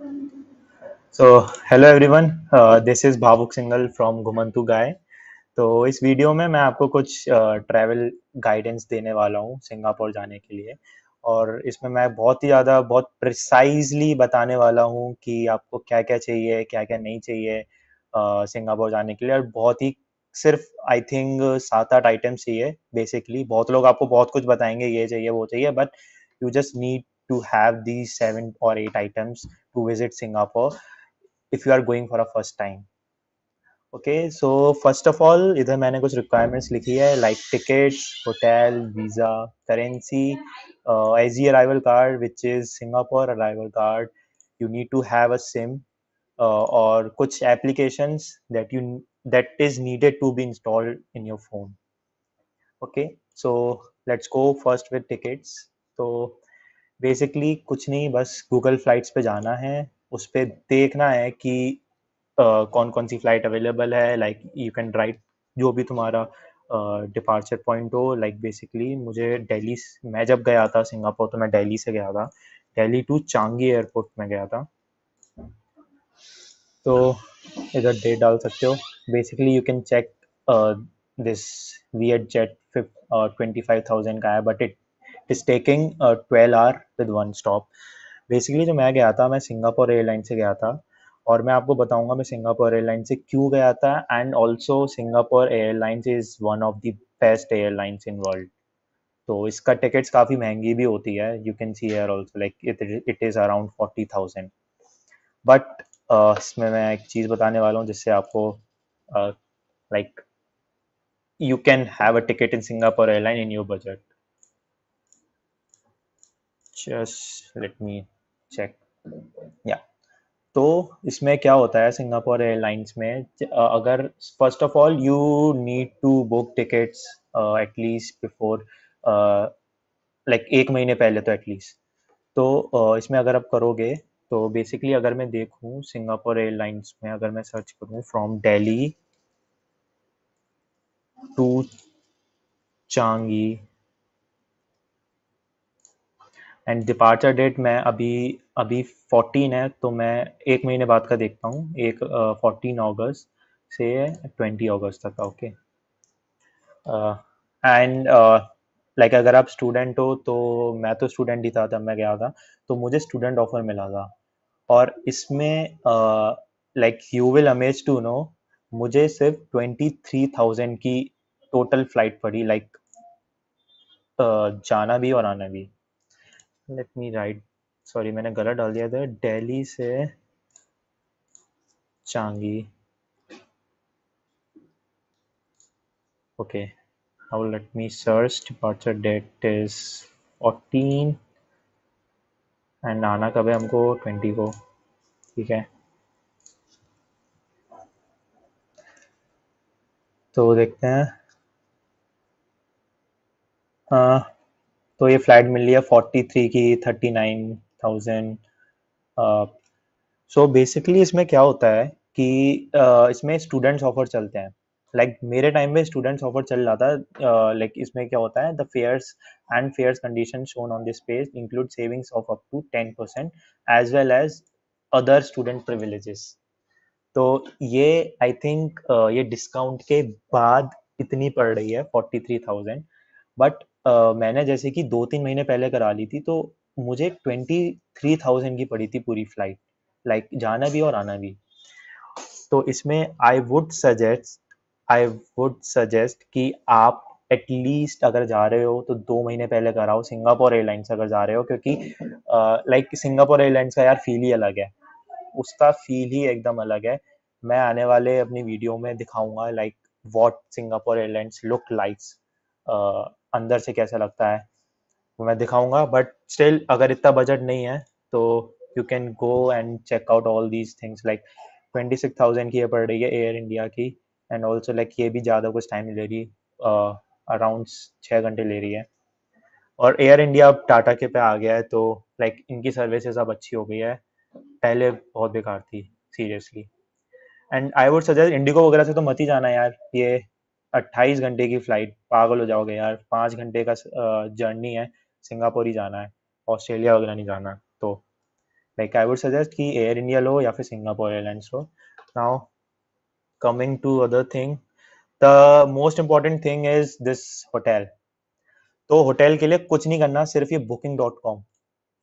So hello everyone, this is भावुक single from घुमंतु गाय। तो इस वीडियो में मैं आपको कुछ ट्रैवल गाइडेंस देने वाला हूँ सिंगापुर जाने के लिए। और इसमें मैं बहुत ही ज़्यादा बहुत प्रिसाइजली बताने वाला हूँ कि आपको क्या क्या चाहिए, क्या क्या नहीं चाहिए सिंगापुर जाने के लिए। और बहुत ही सिर्फ आई थिंक 7-8 आइटम्स चाहिए बेसिकली। बहुत लोग आपको बहुत कुछ बताएंगे, ये चाहिए वो चाहिए, but you just need to have these 7 or 8 items to visit Singapore if you are going for a first time. Okay, so first of all इधर मैंने कुछ रिक्वायरमेंट्स लिखी है, like tickets, hotel, visa, currency, as arrival card which is Singapore arrival card. You need to have a SIM और कुछ applications that is needed to be installed in your phone. Okay, so let's go first with tickets. तो basically कुछ नहीं, बस Google flights पे जाना है, उस पर देखना है कि कौन कौन सी फ़्लाइट अवेलेबल है। लाइक यू कैन राइट जो भी तुम्हारा डिपार्चर पॉइंट हो। लाइक बेसिकली मुझे दिल्ली, मैं जब गया था सिंगापुर तो मैं दिल्ली से गया था, दिल्ली टू चांगी एयरपोर्ट में गया था। तो इधर डेट डाल सकते हो। Basically you can check this VietJet 25,000 का है, but it is taking 12 hour with one stop. Basically जो मैं गया था, मैं सिंगापुर एयरलाइन से गया था। और मैं आपको बताऊंगा मैं सिंगापुर एयरलाइन से क्यों गया था। And also Singapore airlines is one of the best airlines in world. तो इसका टिकट्स काफ़ी महंगी भी होती है, you can see here also, like it is around 40,000। But इसमें मैं एक चीज़ बताने वाला हूँ जिससे आपको like you can have a ticket in Singapore airline in your budget. Just let me check. Yeah, तो इसमें क्या होता है सिंगापुर एयरलाइंस में, अगर first of all you need to book tickets at least before, like एक महीने पहले तो एटलीस्ट। तो इसमें अगर आप करोगे तो बेसिकली अगर मैं देखूँ सिंगापुर एयरलाइंस में, अगर मैं सर्च करूँ from Delhi to Changi and departure date मैं अभी अभी 14 है, तो मैं एक महीने बाद का देखता हूँ, एक 14 अगस्त से 20 अगस्त तक का। ओके, एंड लाइक अगर आप स्टूडेंट हो तो मैं तो स्टूडेंट ही था तब मैं गया था, तो मुझे स्टूडेंट ऑफर मिला था। और इसमें like you will amaze to know, मुझे सिर्फ 23,000 की टोटल फ्लाइट पड़ी, लाइक जाना भी और आना भी। लेट मी राइट, सॉरी मैंने गलत डाल दिया था, दिल्ली से Changi. Okay, now let me search, departure date is 14 and आना कब है हमको, 20 को। ठीक है, तो देखते हैं। हाँ, तो ये फ्लाइट मिल रही है 43 की, 39,000। सो बेसिकली इसमें क्या होता है कि इसमें स्टूडेंट्स ऑफर चलते हैं। लाइक मेरे टाइम में स्टूडेंट्स ऑफर चल रहा था। लाइक इसमें क्या होता है, the fares and fares condition shown on this page include savings of up to 10% as well as other student privileges. तो ये आई थिंक ये डिस्काउंट के बाद इतनी पड़ रही है 43,000। बट मैंने जैसे कि 2-3 महीने पहले करा ली थी, तो मुझे 23,000 की पड़ी थी पूरी फ्लाइट, लाइक जाना भी और आना भी। तो इसमें आई वुड सजेस्ट कि आप एटलीस्ट अगर जा रहे हो तो 2 महीने पहले कराओ सिंगापुर एयरलाइंस अगर जा रहे हो, क्योंकि लाइक सिंगापुर एयरलाइंस का यार फील ही अलग है, उसका फील ही एकदम अलग है। मैं आने वाले अपनी वीडियो में दिखाऊंगा like what Singapore airlines look likes, अंदर से कैसा लगता है वो मैं दिखाऊंगा। बट स्टिल अगर इतना बजट नहीं है तो you can go and check out all these things. Like 26,000 की ये पड़ रही है एयर इंडिया की। एंड ऑल्सो लाइक ये भी ज़्यादा कुछ टाइम ले रही, अराउंड 6 घंटे ले रही है। और एयर इंडिया अब टाटा के पे आ गया है, तो लाइक इनकी सर्विसेज अब अच्छी हो गई है, पहले बहुत बेकार थी seriously. And I would suggest Indigo वगैरह से तो मत ही जाना यार, ये 28 घंटे की फ्लाइट, पागल हो जाओगे यार, 5 घंटे का जर्नी है, सिंगापुर ही जाना है, ऑस्ट्रेलिया वगैरह नहीं जाना। तो लाइक आई वुड सजेस्ट कि एयर इंडिया लो या फिर सिंगापुर एयरलाइंस लो. Now coming to other thing, the most important thing is this hotel. तो होटल के लिए कुछ नहीं करना, सिर्फ ये booking.com,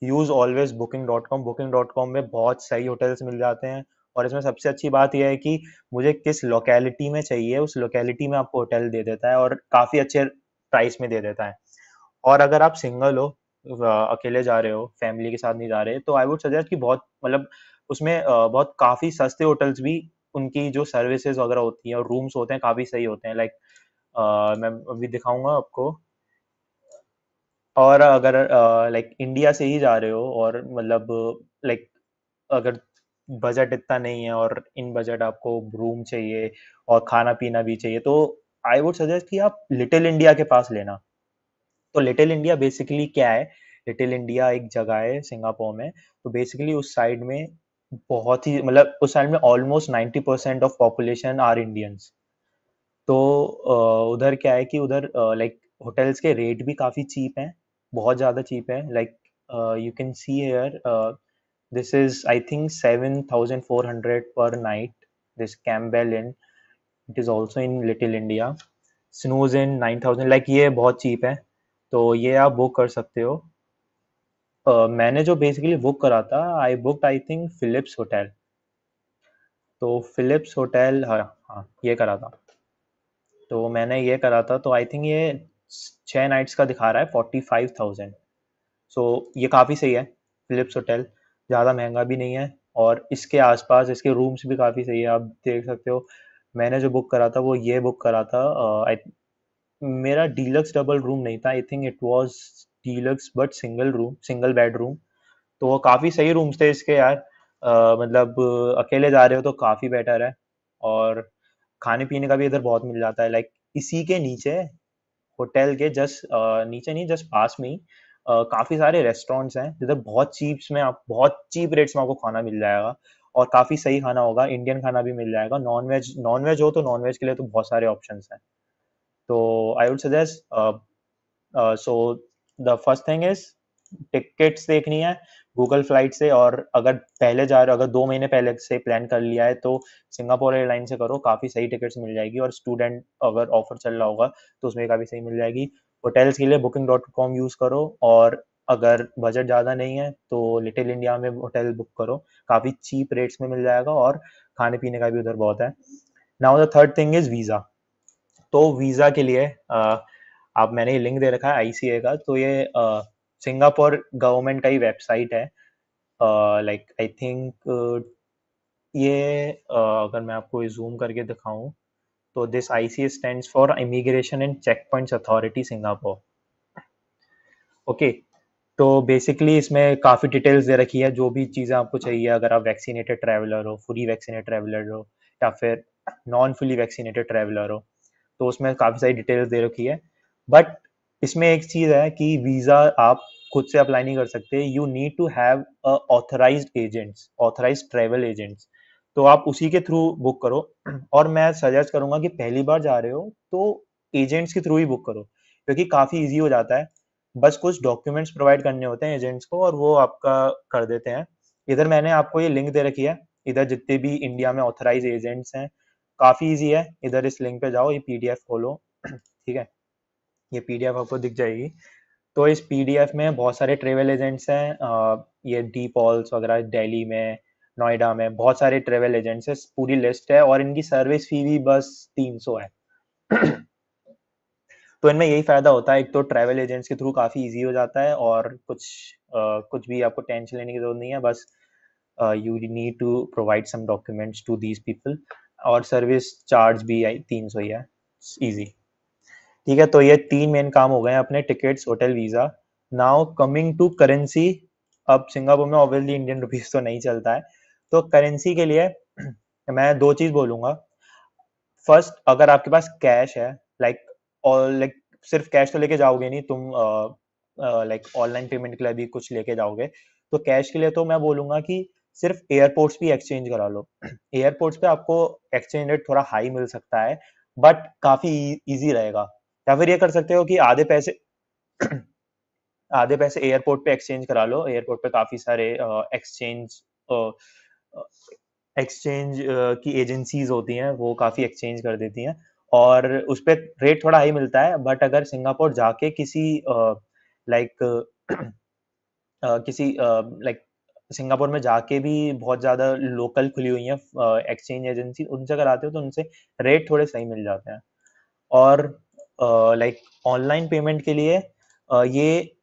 use always booking.com. booking.com में बहुत सही होटल्स मिल जाते हैं, और इसमें सबसे अच्छी बात यह है कि मुझे किस लोकेलिटी में चाहिए उस लोकेलिटी में आपको होटल दे देता है, और काफ़ी अच्छे प्राइस में दे देता है. और अगर आप सिंगल हो, अकेले जा रहे हो, फैमिली के साथ नहीं जा रहे, तो आई वुड सजेस्ट कि बहुत मतलब उसमें बहुत काफ़ी सस्ते होटल्स भी, उनकी जो सर्विसेज वगैरह होती हैं और रूम्स होते हैं काफ़ी सही होते हैं. लाइक मैं अभी दिखाऊंगा आपको. और अगर लाइक इंडिया से ही जा रहे हो और मतलब लाइक अगर बजट इतना नहीं है और इन बजट आपको रूम चाहिए और खाना पीना भी चाहिए, तो आई वुड सजेस्ट कि आप लिटिल इंडिया के पास लेना. तो लिटिल इंडिया बेसिकली क्या है? लिटिल इंडिया एक जगह है सिंगापुर में. तो बेसिकली उस साइड में बहुत ही मतलब उस साइड में almost 90% of population are Indians. तो उधर क्या है कि उधर लाइक होटल्स के रेट भी काफ़ी चीप हैं, बहुत ज़्यादा चीप है. Like you can see here, this is I think 7,400 per night. This Campbell inn, it is also in little India. Snooze inn 9,000. Like ये बहुत चीप है, तो ये आप बुक कर सकते हो. मैंने जो बेसिकली बुक करा था, I booked I think Philips hotel. तो फिलिप्स होटल, हाँ हाँ ये करा था. तो मैंने ये करा था, तो आई थिंक ये 6 नाइट्स का दिखा रहा है 45,000. सो ये काफ़ी सही है. फिलिप्स होटल ज़्यादा महंगा भी नहीं है, और इसके आसपास इसके रूम्स भी काफ़ी सही है, आप देख सकते हो. मैंने जो बुक करा था वो ये बुक करा था. मेरा डीलक्स डबल रूम नहीं था, I think it was deluxe but single room, single bedroom. तो वो काफ़ी सही रूम्स थे इसके यार. मतलब अकेले जा रहे हो तो काफ़ी बेटर है. और खाने पीने का भी इधर बहुत मिल जाता है. लाइक इसी के नीचे, होटल के जस्ट नीचे नहीं, जस्ट पास में ही काफ़ी सारे रेस्टोरेंट्स हैं जिधर बहुत चीप्स में, आप बहुत चीप रेट्स में आपको खाना मिल जाएगा, और काफ़ी सही खाना होगा. इंडियन खाना भी मिल जाएगा. नॉन वेज हो तो नॉन वेज के लिए तो बहुत सारे ऑप्शंस हैं. तो आई would suggest, so the first thing is tickets देखनी है गूगल फ्लाइट से. और अगर पहले जा रहे हो, अगर 2 महीने पहले से प्लान कर लिया है, तो सिंगापुर एयरलाइन से करो, काफ़ी सही टिकट्स मिल जाएगी. और स्टूडेंट अगर ऑफर चल रहा होगा तो उसमें काफ़ी सही मिल जाएगी. होटल्स के लिए booking.com यूज़ करो, और अगर बजट ज़्यादा नहीं है तो लिटिल इंडिया में होटल बुक करो, काफ़ी चीप रेट्स में मिल जाएगा, और खाने पीने का भी उधर बहुत है. Now the third thing is visa. तो वीज़ा के लिए आप, मैंने ये लिंक दे रखा है आईसीए का. तो ये सिंगापुर गवर्नमेंट का ही वेबसाइट है. लाइक आई थिंक ये अगर मैं आपको जूम करके दिखाऊं, तो this ICA stands for immigration and checkpoints authority Singapore. Okay. तो बेसिकली इसमें काफ़ी डिटेल्स दे रखी है, जो भी चीज़ें आपको चाहिए. अगर आप वैक्सीनेटेड ट्रैवलर हो, फुली वैक्सीनेटेड ट्रैवलर हो, या फिर नॉन फुली वैक्सीनेटेड ट्रैवलर हो, तो उसमें काफ़ी सारी डिटेल्स दे रखी है. बट इसमें एक चीज़ है कि वीज़ा आप खुद से अप्लाई नहीं कर सकते. You need to have authorised agents, authorised travel agents. तो आप उसी के थ्रू बुक करो. और मैं सजेस्ट करूंगा कि पहली बार जा रहे हो तो एजेंट्स के थ्रू ही बुक करो, क्योंकि काफ़ी ईजी हो जाता है. बस कुछ डॉक्यूमेंट्स प्रोवाइड करने होते हैं एजेंट्स को, और वो आपका कर देते हैं. इधर मैंने आपको ये लिंक दे रखी है. इधर जितने भी इंडिया में ऑथराइज एजेंट्स हैं, काफ़ी इजी है. इधर इस लिंक पे जाओ, ये पीडीएफ खोलो. ठीक है, ये पीडीएफ आपको दिख जाएगी. तो इस पीडीएफ में बहुत सारे ट्रेवल एजेंट्स हैं. ये डी पॉल्स वगैरह दिल्ली में, नोएडा में बहुत सारे ट्रेवल एजेंट्स हैं, पूरी लिस्ट है. और इनकी सर्विस फी भी बस 300 है. तो इनमें यही फ़ायदा होता है, एक तो ट्रैवल एजेंट्स के थ्रू काफ़ी इजी हो जाता है, और कुछ भी आपको टेंशन लेने की ज़रूरत नहीं है. बस you need to provide some documents to these people, और सर्विस चार्ज भी 300 ही है. ईजी. ठीक है, तो ये 3 मेन काम हो गए हैं अपने: tickets, hotel, visa. Now coming to currency. अब सिंगापुर में ऑब्वियसली इंडियन रुपीज़ तो नहीं चलता है, तो करेंसी के लिए मैं दो चीज़ बोलूँगा. फर्स्ट, अगर आपके पास कैश है, लाइक और लाइक सिर्फ कैश तो लेके जाओगे नहीं तुम, लाइक ऑनलाइन पेमेंट के लिए भी कुछ लेके जाओगे, तो कैश के लिए तो मैं बोलूँगा कि सिर्फ एयरपोर्ट्स भी एक्सचेंज करा लो. एयरपोर्ट्स पे आपको एक्सचेंज रेट थोड़ा हाई मिल सकता है, बट काफ़ी ईजी रहेगा. या फिर ये कर सकते हो कि आधे पैसे आधे पैसे एयरपोर्ट पे एक्सचेंज करा लो। एयरपोर्ट पे काफ़ी सारे एक्सचेंज की एजेंसीज होती हैं, वो काफ़ी एक्सचेंज कर देती हैं और उस पर रेट थोड़ा हाई मिलता है। बट अगर सिंगापुर जाके किसी लाइक किसी लाइक सिंगापुर में जाके भी बहुत ज़्यादा लोकल खुली हुई हैं एक्सचेंज एजेंसी, उनसे अगर आते हो तो उनसे रेट थोड़े सही मिल जाते हैं। और लाइक ऑनलाइन पेमेंट के लिए ये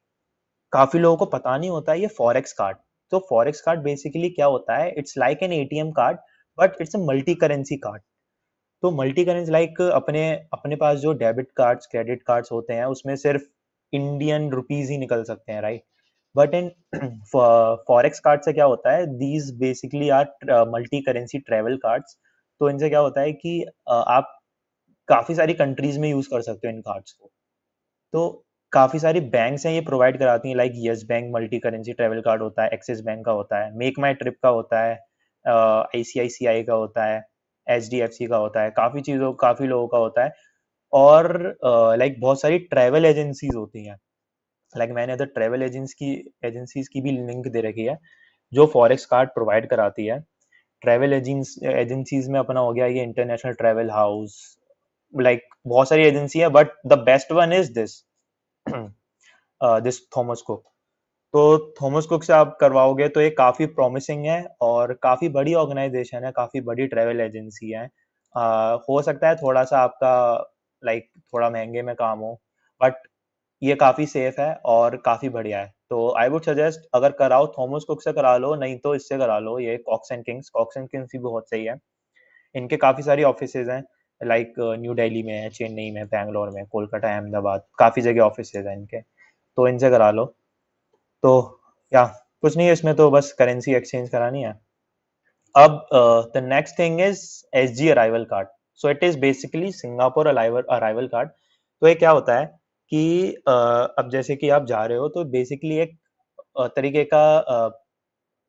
काफ़ी लोगों को पता नहीं होता है, ये फॉरेक्स कार्ड। तो फॉरेक्स कार्ड बेसिकली क्या होता है, it's like an ATM card but it's a multi currency card. तो मल्टी करेंसी लाइक अपने अपने पास जो डेबिट कार्ड्स क्रेडिट कार्ड्स होते हैं उसमें सिर्फ इंडियन रुपीज ही निकल सकते हैं, right? But in forex card से क्या होता है, these basically are multi currency travel cards. तो इनसे क्या होता है कि आप काफ़ी सारी कंट्रीज में यूज़ कर सकते हो इन कार्ड्स को। तो काफ़ी सारी बैंक्स हैं ये प्रोवाइड कराती हैं, like yes bank multi currency travel card होता है, एक्सिस बैंक का होता है, मेक माई ट्रिप का होता है, आईसीआईसीआई का होता है, एचडीएफसी का होता है, काफ़ी लोगों का होता है। और लाइक बहुत सारी ट्रैवल एजेंसीज होती हैं, लाइक मैंने अदर ट्रैवल एजेंसीज की भी लिंक दे रखी है जो फॉरेक्स कार्ड प्रोवाइड कराती है। ट्रैवल एजेंसीज में अपना हो गया ये इंटरनेशनल ट्रैवल हाउस, लाइक बहुत सारी एजेंसी है but the best one is this Thomas cook. तो थॉमस कुक से आप करवाओगे तो ये काफ़ी प्रॉमिसिंग है और काफ़ी बड़ी ऑर्गेनाइजेशन है, काफ़ी बड़ी ट्रैवल एजेंसी है। हो सकता है थोड़ा सा आपका लाइक थोड़ा महंगे में काम हो, बट ये काफ़ी सेफ है और काफ़ी बढ़िया है। तो आई वुड सजेस्ट अगर कराओ थॉमस कुक से करा लो, नहीं तो इससे करा लो, ये कॉक्स एंड किंग्स भी बहुत सही है। इनके काफ़ी सारी ऑफिसेज हैं, लाइक न्यू दिल्ली में है, चेन्नई में, बैंगलोर में, कोलकाता, अहमदाबाद, काफ़ी जगह ऑफिसेज हैं इनके। तो इनसे करा लो। तो या कुछ नहीं है इसमें, तो बस करेंसी एक्सचेंज करानी है। अब the next thing is SG arrival card. So it is basically Singapore arrival card. तो ये क्या होता है कि अब जैसे कि आप जा रहे हो तो बेसिकली एक तरीके का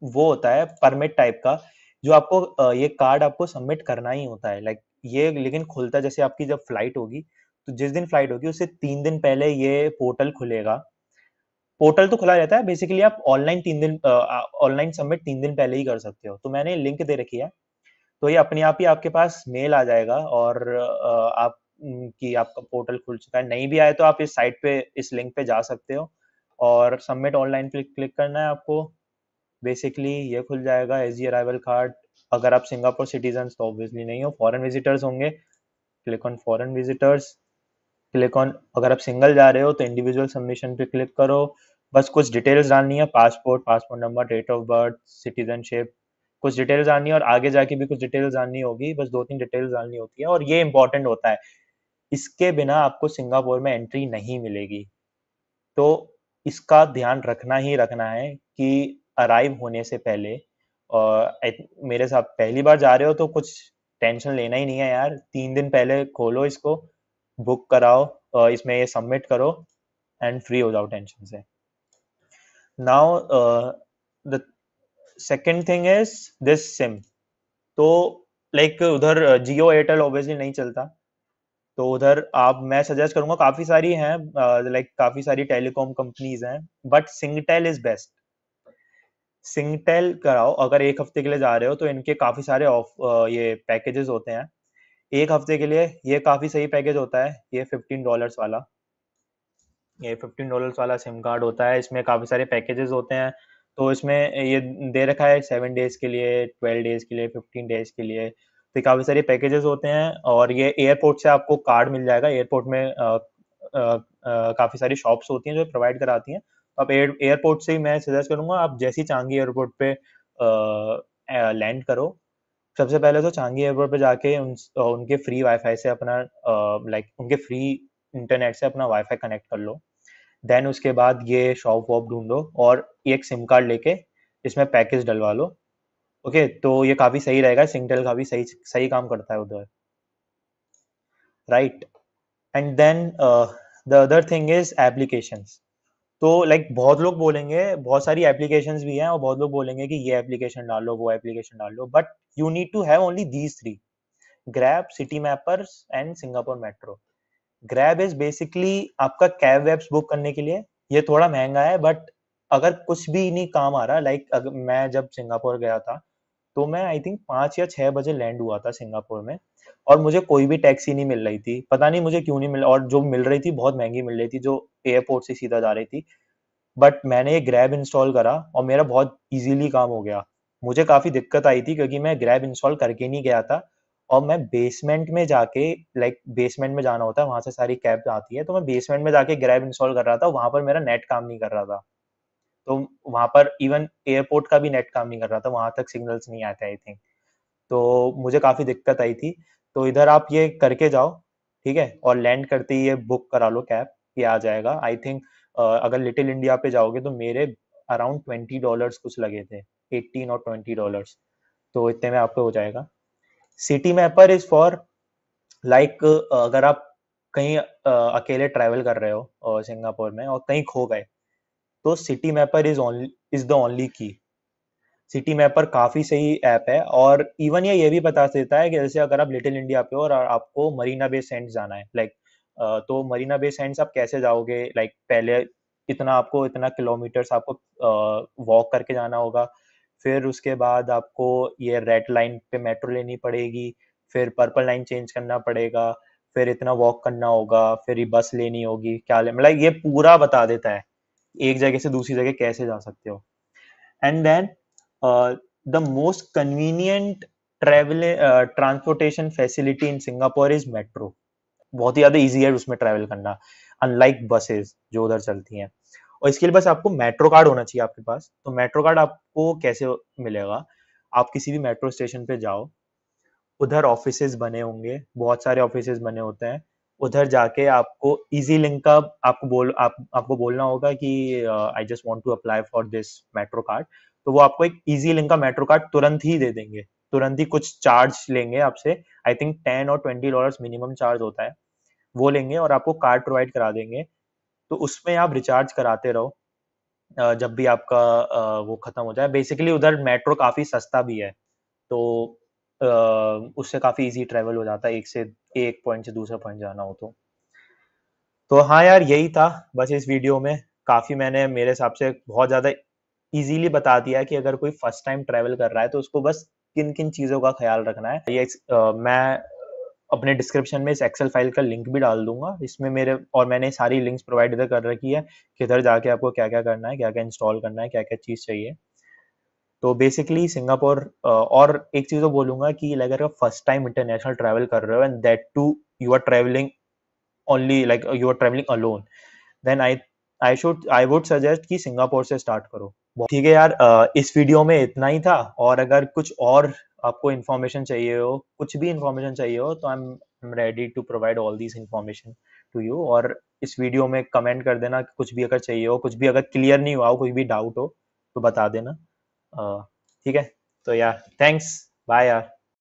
वो होता है परमिट टाइप का, जो आपको ये कार्ड आपको सबमिट करना ही होता है। लाइक ये लेकिन खुलता है जैसे आपकी जब फ्लाइट होगी, तो जिस दिन फ्लाइट होगी उससे 3 दिन पहले ये पोर्टल खुलेगा। पोर्टल तो खुला रहता है, बेसिकली आप ऑनलाइन सबमिट 3 दिन पहले ही कर सकते हो। तो मैंने लिंक दे रखी है, तो ये अपने आप ही आपके पास मेल आ जाएगा और आप कि आपका पोर्टल खुल चुका है। नहीं भी आए तो आप इस साइट पे इस लिंक पे जा सकते हो और सबमिट ऑनलाइन पे क्लिक करना है आपको। बेसिकली ये खुल जाएगा एसजी अराइवल कार्ड। अगर आप सिंगापुर सिटीजन तो ऑब्वियसली नहीं हो, फॉरेन विजिटर्स होंगे, click on foreign visitors, click on, अगर आप सिंगल जा रहे हो तो इंडिविजुअल सबमिशन पे क्लिक करो। बस कुछ डिटेल्स डालनी है, passport number, date of birth, citizenship, कुछ डिटेल्स डालनी है और आगे जाके भी कुछ डिटेल्स डालनी होगी। बस 2-3 डिटेल्स डालनी होती है और ये इंपॉर्टेंट होता है, इसके बिना आपको सिंगापुर में एंट्री नहीं मिलेगी। तो इसका ध्यान रखना ही रखना है कि अराइव होने से पहले, और मेरे साथ पहली बार जा रहे हो तो कुछ टेंशन लेना ही नहीं है यार। 3 दिन पहले खोलो इसको, बुक कराओ, इसमें ये सबमिट करो एंड फ्री हो जाओ टेंशन से। Now the second thing is this SIM. तो लाइक उधर जियो एयरटेल ऑब्वियसली नहीं चलता, तो उधर आप, मैं सजेस्ट करूंगा, काफी सारी हैं, लाइक काफी सारी टेलीकॉम कंपनीज हैं, but Singtel is best. Singtel कराओ अगर 1 हफ्ते के लिए जा रहे हो, तो इनके काफी सारे ये पैकेजेस होते हैं 1 हफ्ते के लिए। ये काफी सही पैकेज होता है, ये $15 वाला, ये $15 वाला सिम कार्ड होता है। इसमें काफ़ी सारे पैकेजेस होते हैं। तो इसमें ये दे रखा है 7 डेज के लिए, 12 डेज के लिए, 15 डेज के लिए। तो काफ़ी सारे पैकेजेस होते हैं और ये एयरपोर्ट से आपको कार्ड मिल जाएगा। एयरपोर्ट में काफ़ी सारी शॉप्स होती हैं जो प्रोवाइड कराती हैं। आप एयरपोर्ट से ही, मैं सजेस्ट करूँगा, आप जैसे ही चांगी एयरपोर्ट पे लैंड करो, सबसे पहले तो चांगी एयरपोर्ट पे जाके उनके फ्री वाईफाई से अपना लाइक उनके फ्री इंटरनेट से अपना वाईफाई कनेक्ट कर लो। देन उसके बाद ये शॉप वॉप ढूंढो और एक सिम कार्ड लेके इसमें पैकेज डलवा लो। ओके, तो ये काफ़ी सही रहेगा, सिंगटेल काफ़ी सही सही काम करता है उधर, right? And then the other thing is applications. तो लाइक बहुत लोग बोलेंगे, बहुत सारी एप्लीकेशंस भी हैं और बहुत लोग बोलेंगे कि ये एप्लीकेशन डाल लो, वो एप्लीकेशन डाल लो, but you need to have only these 3: Grab, city mappers and Singapore metro. Grab is basically आपका कैब वेब्स बुक करने के लिए, ये थोड़ा महंगा है, बट अगर कुछ भी नहीं काम आ रहा, लाइक अगर मैं जब सिंगापुर गया था, तो मैं आई थिंक 5 या 6 बजे लैंड हुआ था सिंगापुर में, और मुझे कोई भी टैक्सी नहीं मिल रही थी, पता नहीं मुझे क्यों नहीं मिल, और जो मिल रही थी बहुत महंगी मिल रही थी, जो एयरपोर्ट से सीधा जा रही थी। बट मैंने ये ग्रैब इंस्टॉल करा और मेरा बहुत इजीली काम हो गया। मुझे काफ़ी दिक्कत आई थी क्योंकि मैं ग्रैब इंस्टॉल करके नहीं गया था, और मैं बेसमेंट में जाके, लाइक बेसमेंट में जाना होता है, वहाँ से सारी कैब आती है, तो मैं बेसमेंट में जाके ग्रैब इंस्टॉल कर रहा था, वहाँ पर मेरा नेट काम नहीं कर रहा था। तो वहाँ पर इवन एयरपोर्ट का भी नेट काम नहीं कर रहा था, वहाँ तक सिग्नल्स नहीं आए थे आई थिंक। तो मुझे काफ़ी दिक्कत आई थी। तो इधर आप ये करके जाओ, ठीक है, और लैंड करते ही ये बुक करा लो कैब, ये आ जाएगा आई थिंक। अगर लिटिल इंडिया पे जाओगे तो मेरे अराउंड $20 कुछ लगे थे, 18 और $20, तो इतने में आपको हो जाएगा। City mapper is for, like अगर आप कहीं अकेले ट्रैवल कर रहे हो सिंगापुर में और कहीं खो गए, तो city mapper is the only की। सिटी मैपर काफ़ी सही ऐप है, और इवन ये भी बता देता है कि जैसे अगर आप लिटिल इंडिया पे हो और आपको मरीना बे सेंट्स जाना है, लाइक तो मरीना बे सेंट्स आप कैसे जाओगे, लाइक पहले इतना किलोमीटर्स आपको वॉक करके जाना होगा, फिर उसके बाद आपको ये रेड लाइन पे मेट्रो लेनी पड़ेगी, फिर पर्पल लाइन चेंज करना पड़ेगा, फिर इतना वॉक करना होगा, फिर ये बस लेनी होगी, मतलब ये पूरा बता देता है एक जगह से दूसरी जगह कैसे जा सकते हो। And then the most convenient travel transportation facility in Singapore is metro. बहुत ही ज्यादा इजी है उसमें ट्रैवल करना, अनलाइक बसेस जो उधर चलती हैं। और इसके लिए बस आपको मेट्रो कार्ड होना चाहिए आपके पास। तो मेट्रो कार्ड आपको कैसे मिलेगा? आप किसी भी मेट्रो स्टेशन पे जाओ, उधर ऑफिसेज बने होंगे, बहुत सारे ऑफिसेज बने होते हैं। उधर जाके आपको इजी लिंक का आपको बोलना होगा कि I just want to apply for this metro card. तो वो आपको एक इजी लिंक का मेट्रो कार्ड तुरंत ही दे देंगे, तुरंत ही कुछ चार्ज लेंगे आपसे, आई थिंक $10 और $20 मिनिमम चार्ज होता है, वो लेंगे और आपको कार्ड प्रोवाइड करा देंगे। तो उसमें आप रिचार्ज कराते रहो जब भी आपका वो खत्म हो जाए। बेसिकली उधर मेट्रो काफी सस्ता भी है, तो उससे काफ़ी इजी ट्रैवल हो जाता है, एक पॉइंट से दूसरे पॉइंट जाना हो तो हाँ यार, यही था बस इस वीडियो में। काफ़ी मैंने मेरे हिसाब से बहुत ज़्यादा इजीली बता दिया है कि अगर कोई फर्स्ट टाइम ट्रैवल कर रहा है तो उसको बस किन किन चीज़ों का ख्याल रखना है। मैं अपने डिस्क्रिप्शन में इस एक्सेल फाइल का लिंक भी डाल दूंगा, इसमें मेरे और मैंने सारी लिंक्स प्रोवाइड इधर कर रखी है कि इधर जाके आपको क्या क्या करना है, क्या क्या इंस्टॉल करना है, क्या क्या चीज़ चाहिए। तो बेसिकली सिंगापुर, और एक चीज़ तो बोलूंगा कि अगर आप फर्स्ट टाइम इंटरनेशनल ट्रैवल कर रहे हो and that too you are travelling only, like you are travelling alone, then I would suggest कि सिंगापुर से स्टार्ट करो। ठीक है यार, इस वीडियो में इतना ही था, और अगर कुछ और आपको इन्फॉर्मेशन चाहिए हो, कुछ भी इन्फॉर्मेशन चाहिए हो, तो I am ready to provide all this information to you. और इस वीडियो में कमेंट कर देना कि कुछ भी अगर चाहिए हो, कुछ भी अगर क्लियर नहीं हुआ हो, कोई भी डाउट हो तो बता देना। ठीक है, तो यार थैंक्स, बाय यार।